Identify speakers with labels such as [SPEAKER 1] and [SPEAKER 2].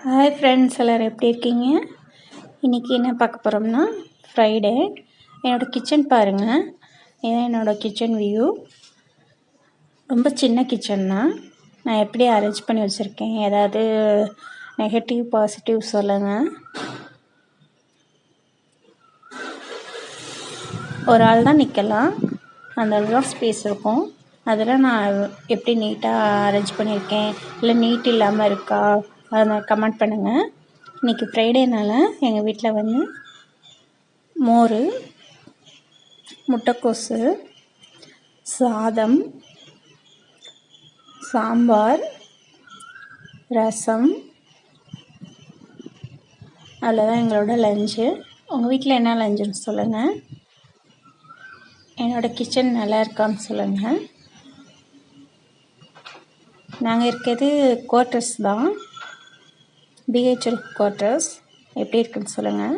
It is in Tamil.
[SPEAKER 1] ஹாய் ஃப்ரெண்ட்ஸ், எல்லோரும் எப்படி இருக்கீங்க? இன்றைக்கி என்ன பார்க்க போகிறோம்னா ஃப்ரைடே. என்னோடய கிச்சன் பாருங்கள். இதுதான் என்னோடய கிச்சன் வியூ. ரொம்ப சின்ன கிச்சன் தான். நான் எப்படி அரேஞ்ச் பண்ணி வச்சுருக்கேன், ஏதாவது நெகட்டிவ் பாசிட்டிவ் சொல்லுங்கள். ஒரு ஆள் தான் நிற்கலாம், அந்த அளவுக்கு ஸ்பேஸ் இருக்கும். அதில் நான் எப்படி நீட்டாக அரேஞ்ச் பண்ணியிருக்கேன், இல்லை நீட் இல்லாமல் இருக்கா, அதை கமெண்ட் பண்ணுங்கள். இன்றைக்கி ஃப்ரைடேனால் எங்கள் வீட்டில் மோர், முட்டைக்கோசு, சாதம், சாம்பார், ரசம், அவ்வளோதான் எங்களோட லஞ்சு. உங்கள் வீட்டில் என்ன லஞ்சுன்னு சொல்லுங்கள். என்னோடய கிச்சன் நல்லா இருக்கான்னு சொல்லுங்கள். நாங்கள் இருக்கிறது குவார்ட்டர்ஸ் தான், பிஹெச்எல் குவார்ட்டர்ஸ். எப்படி இருக்குன்னு சொல்லுங்கள்.